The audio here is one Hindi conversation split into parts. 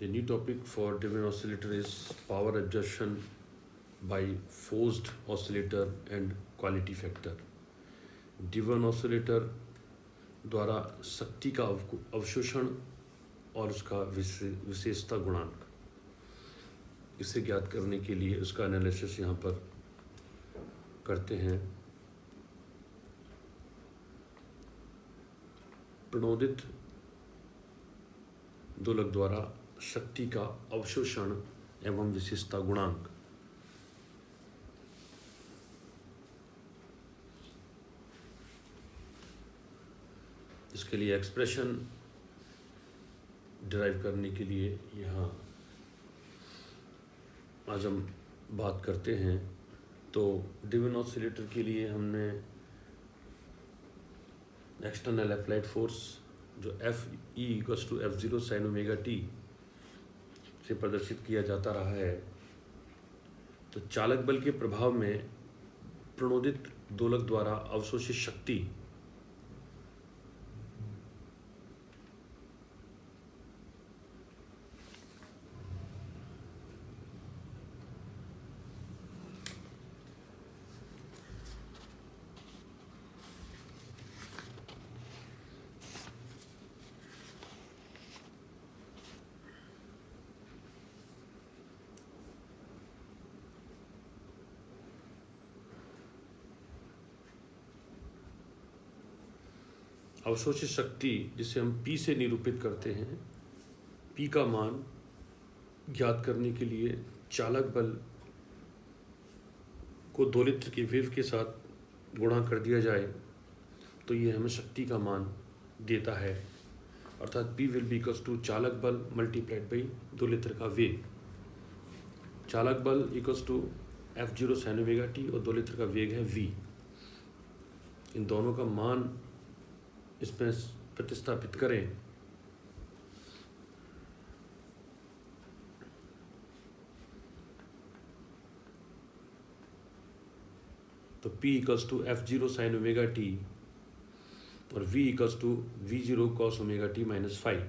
The new topic for Devon oscillator is power absorption by forced oscillator and quality factor. Devon oscillator द्वारा शक्ति का अवशोषण और उसका विशेषता गुणांक, इसे ज्ञात करने के लिए उसका एनालिसिस यहाँ पर करते हैं। प्रणोदित दोलक द्वारा शक्ति का अवशोषण एवं विशेषता गुणांक। इसके लिए एक्सप्रेशन डिराइव करने के लिए यहाँ आज हम बात करते हैं। तो डेवन ऑसिलेटर के लिए हमने एक्सटर्नल अप्लाइड फोर्स जो F(E)=F0 sin ओमेगा t से प्रदर्शित किया जाता रहा है। तो चालक बल के प्रभाव में प्रणोदित दोलक द्वारा अवशोषित शक्ति अवशोषित शक्ति जिसे हम P से निरूपित करते हैं। P का मान ज्ञात करने के लिए चालक बल को दोलित्र के वेव के साथ गुणा कर दिया जाए तो ये हमें शक्ति का मान देता है। अर्थात P will be equals to चालक बल मल्टीप्लाइड बाई दोलित्र का वेग। चालक बल equals to F0 sin omega t और दोलित्र का वेग है v। इन दोनों का मान इसमें प्रतिस्थापित करें तो P equals to F0 sin omega t और V equals to V0 cos omega t minus 5।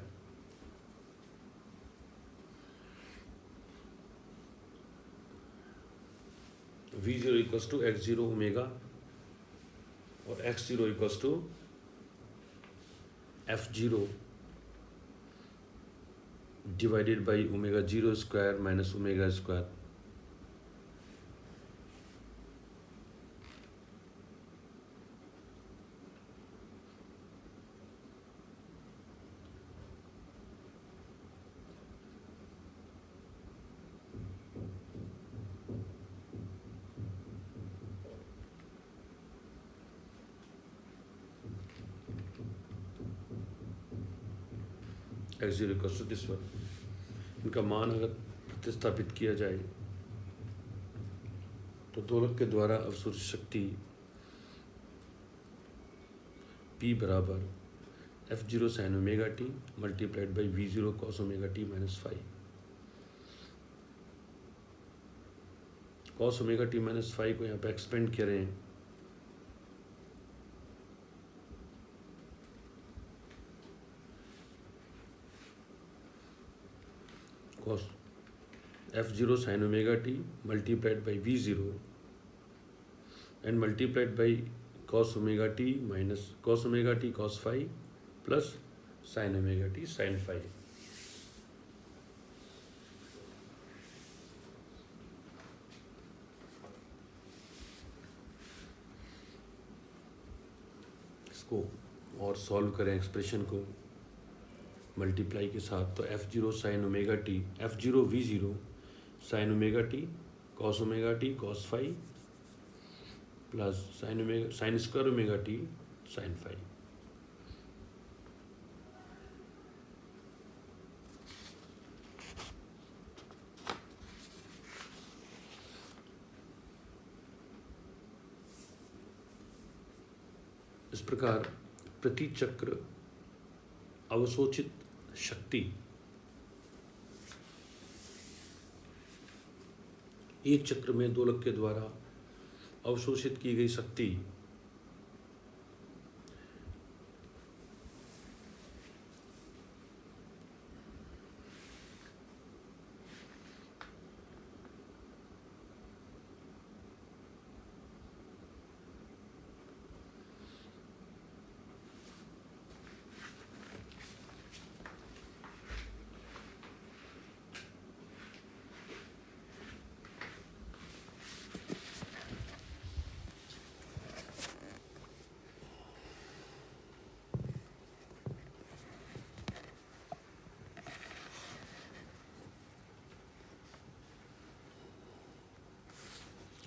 V0 equals to x0 omega और x0 equals to F0 divided by omega 0 square minus omega square. x0 equals to this one. इनका मान अगर प्रतिस्थापित किया जाए तो दोलक के द्वारा अवशोषित शक्ति P बराबर F0 sin omega t multiplied by V0 cos omega t minus 5। cos omega t minus 5 को यहाँ पे एक्सपेंड करें cos F0 sin omega t multiplied by V0 and multiplied by cos omega t minus cos omega t cos 5 plus sin omega t sin 5। इसको और सॉल्व करें एक्सप्रेशन को मल्टीप्लाई के साथ तो F0 sin omega t F0 V0 sin omega t cos omega t cos 5 plus sin square omega t sin 5। इस प्रकार प्रति चक्र अवशोषित शक्ति एक चक्र में दोलक के द्वारा अवशोषित की गई शक्ति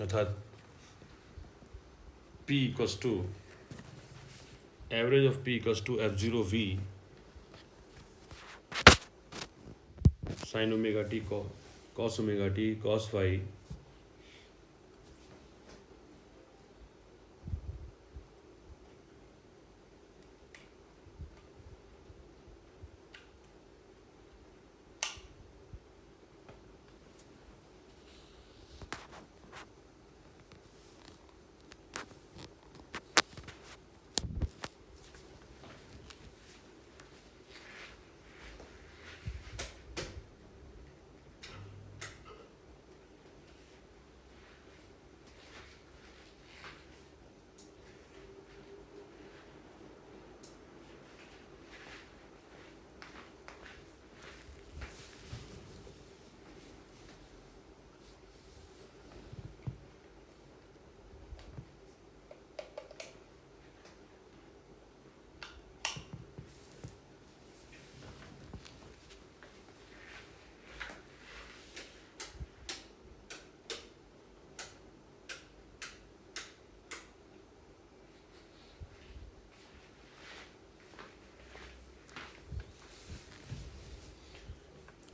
अर्थात P equals to average of P equals to F0V sine omega t cos omega t cos phi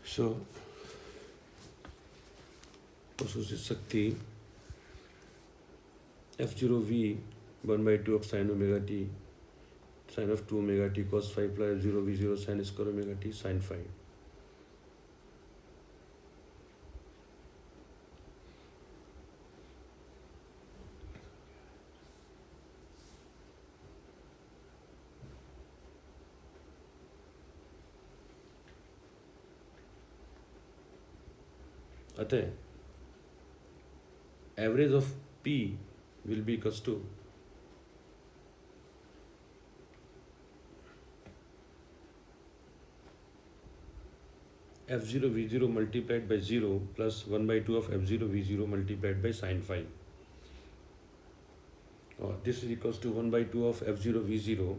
so प्रसूचित शक्ति F0V 1/2 of sin omega t sin of 2 omega t cos phi plus F0V0 sin square omega t sin phi. अतः average of P will be equals to F0V0 multiplied by 0 plus 1/2 of F0V0 multiplied by sin phi. This is equals to 1/2 of F0V0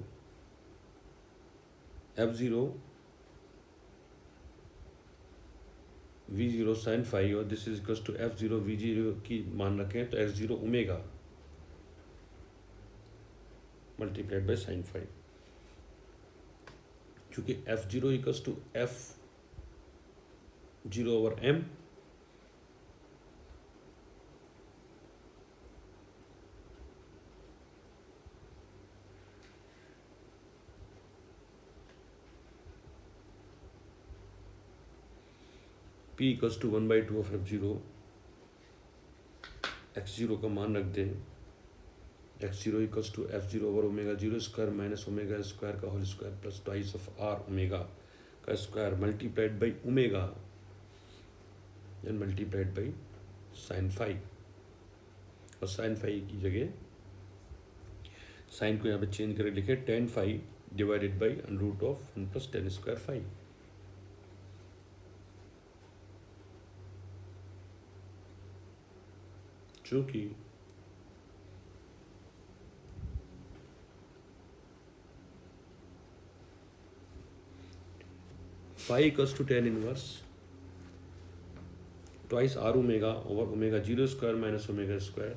V0 sin phi और this is equals to F0V0 की मान रखें तो X0 omega multiplied by sine phi, चूंकि F0 equals to F0/m P equals to 1/2 of F0 X0 का मान रख दें X0 equals to F0/ω0² minus ω² का whole square plus twice of R omega का square multiplied by omega and multiplied by sine phi, और साइन फाई की जगह साइन को यहाँ पे चेंज करके लिखे tan phi divided by √1 + tan² phi. चूँकि phi equals to tan inverse twice R omega over ω0² minus ω².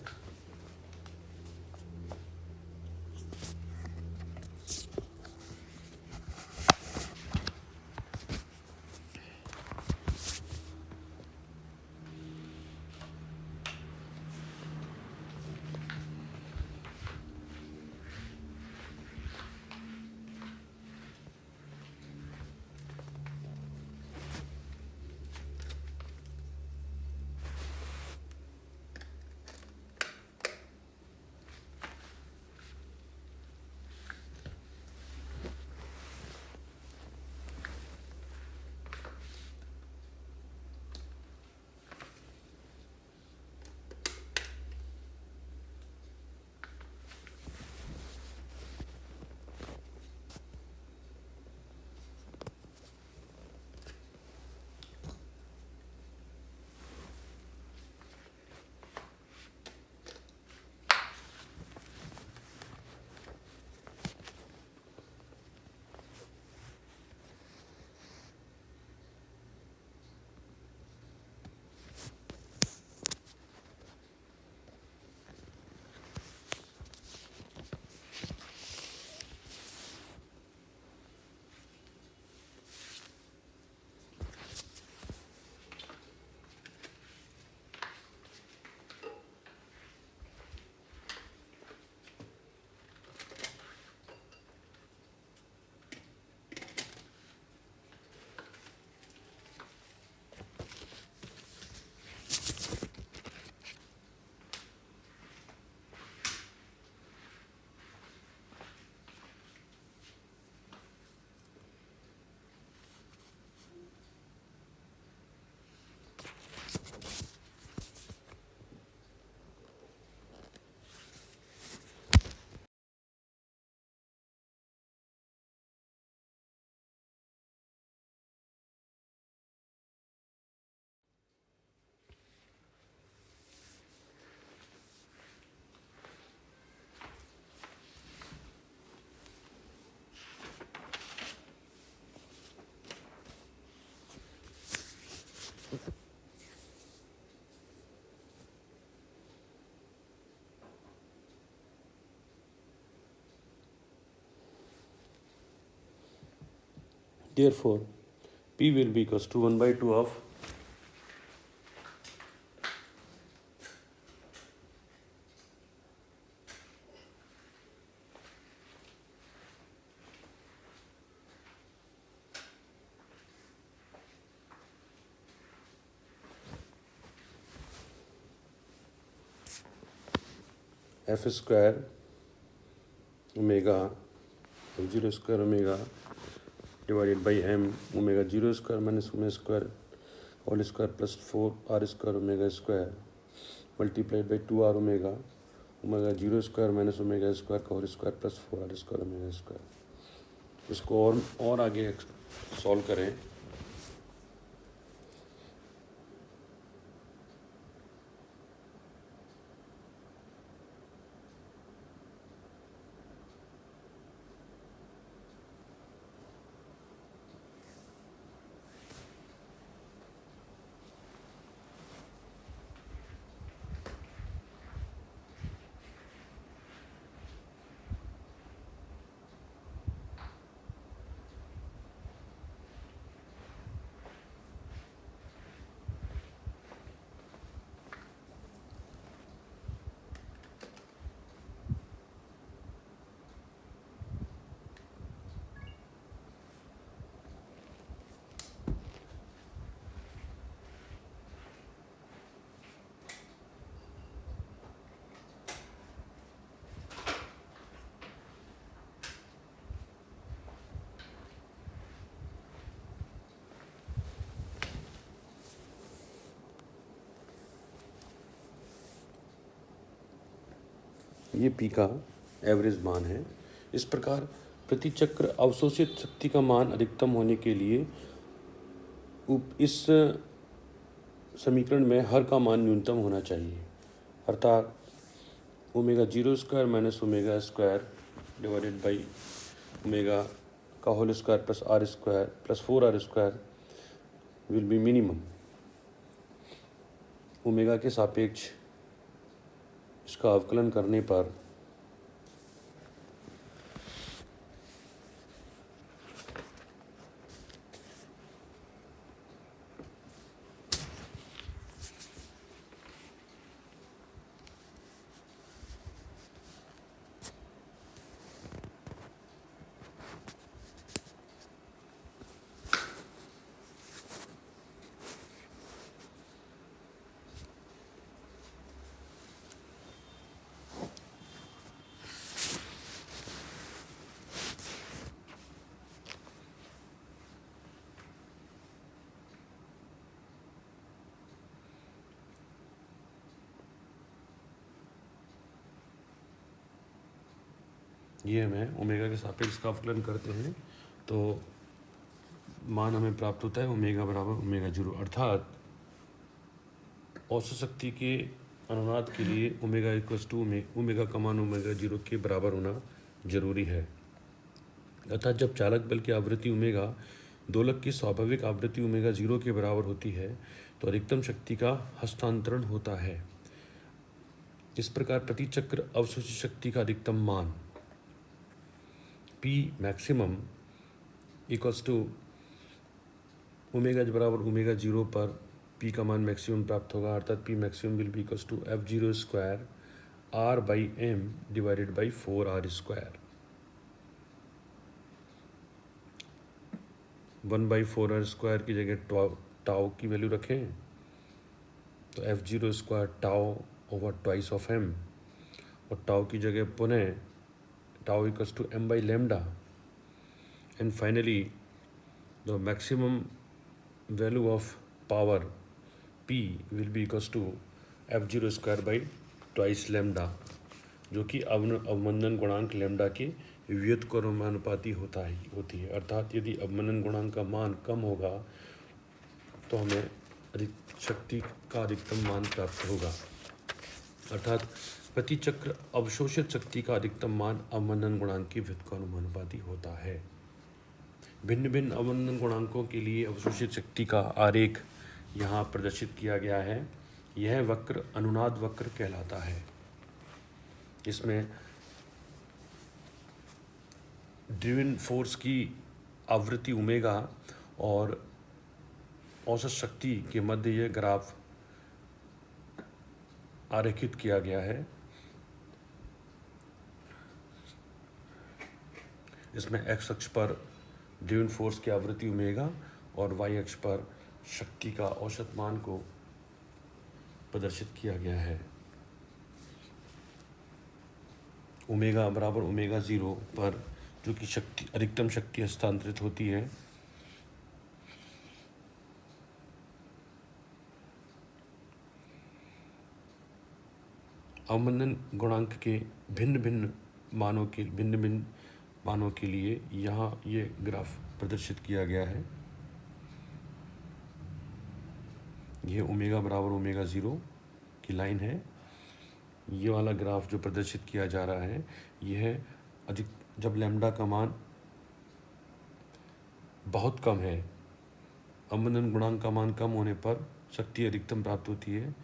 Therefore, P will be equals to 1 by 2 of F square omega F0 square omega divided by m omega 0 square minus omega square whole square plus 4r square omega square multiplied by 2r omega omega 0 square minus omega square का whole square plus 4r square omega square। इसको और आगे सॉल्व करें ये P का एवरेज मान है। इस प्रकार प्रति चक्र अवशोषित शक्ति का मान अधिकतम होने के लिए इस समीकरण में हर का मान न्यूनतम होना चाहिए, अर्थात omega 0 square minus omega square divided by omega का whole square plus R square plus 4r square will be minimum. Omega के सापेक्ष इसका अवकलन करने पर ये हमें ओमेगा के सापेक्ष का अवकलन करते हैं तो मान हमें प्राप्त होता है ओमेगा बराबर ओमेगा 0, अर्थात औसत शक्ति के अनुनाद के लिए ओमेगा इक्वल्स टू ओमेगा का मान ओमेगा 0 के बराबर होना जरूरी है। अर्थात जब चालक बल की आवृत्ति ओमेगा दोलक की स्वाभाविक आवृत्ति ओमेगा 0 के बराबर होती है तो अधिकतम शक्ति का हस्तांतरण होता है। इस प्रकार प्रति चक्र अवशोषित शक्ति का अधिकतम मान P maximum equals to omega बराबर ओमेगा 0 पर P का मान मैक्सिमम प्राप्त होगा, अर्थात P maximum will be equals to F0 square R by M divided by 4R square. 1 by 4R square की जगह टाउ की वैल्यू रखें तो F0 square tau over twice of M और टाउ की जगह पुनः tau equals to M by lambda and finally the maximum value of power P will be equals to F0 square by twice lambda, जो कि अवमंदन गुणांक लेमडा के व्युत्क्रमानुपाती होती है। अर्थात यदि अवमंदन गुणांक का मान कम होगा तो हमें शक्ति का अधिकतम मान प्राप्त होगा, अर्थात प्रति चक्र अवशोषित शक्ति का अधिकतम मान अवमंदन गुणांक के व्युत्क्रमानुपाती होता है। भिन्न भिन्न अवमंदन गुणांकों के लिए अवशोषित शक्ति का आरेख यहाँ प्रदर्शित किया गया है। यह वक्र अनुनाद वक्र कहलाता है। इसमें ड्रिवन फोर्स की आवृत्ति ओमेगा और औसत शक्ति के मध्य यह ग्राफ आरेखित किया गया है। इसमें एक्स अक्ष पर ड्रिवन फोर्स की आवृत्ति ओमेगा और वाई अक्ष पर शक्ति का औसत मान को प्रदर्शित किया गया है। ओमेगा बराबर ओमेगा 0 पर जो कि शक्ति अधिकतम शक्ति हस्तांतरित होती है, अवमंदन गुणांक के भिन्न भिन्न मानों के लिए यहाँ ये ग्राफ प्रदर्शित किया गया है। यह ओमेगा बराबर ओमेगा 0 की लाइन है। ये वाला ग्राफ जो प्रदर्शित किया जा रहा है, यह अधिक जब लैम्डा का मान बहुत कम है, अवमंदन गुणांक का मान कम होने पर शक्ति अधिकतम प्राप्त होती है।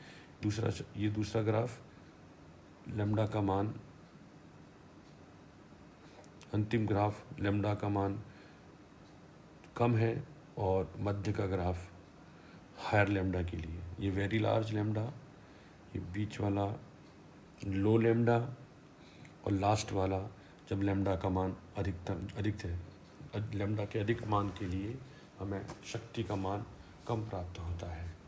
ये दूसरा ग्राफ लैम्डा का मान, अंतिम ग्राफ लैम्डा का मान कम है और मध्य का ग्राफ हायर लैम्डा के लिए। ये वेरी लार्ज लैम्डा, ये बीच वाला लो लैम्डा और लास्ट वाला जब लैम्डा का मान अधिक है, लैम्डा के अधिक मान के लिए हमें शक्ति का मान कम प्राप्त होता है।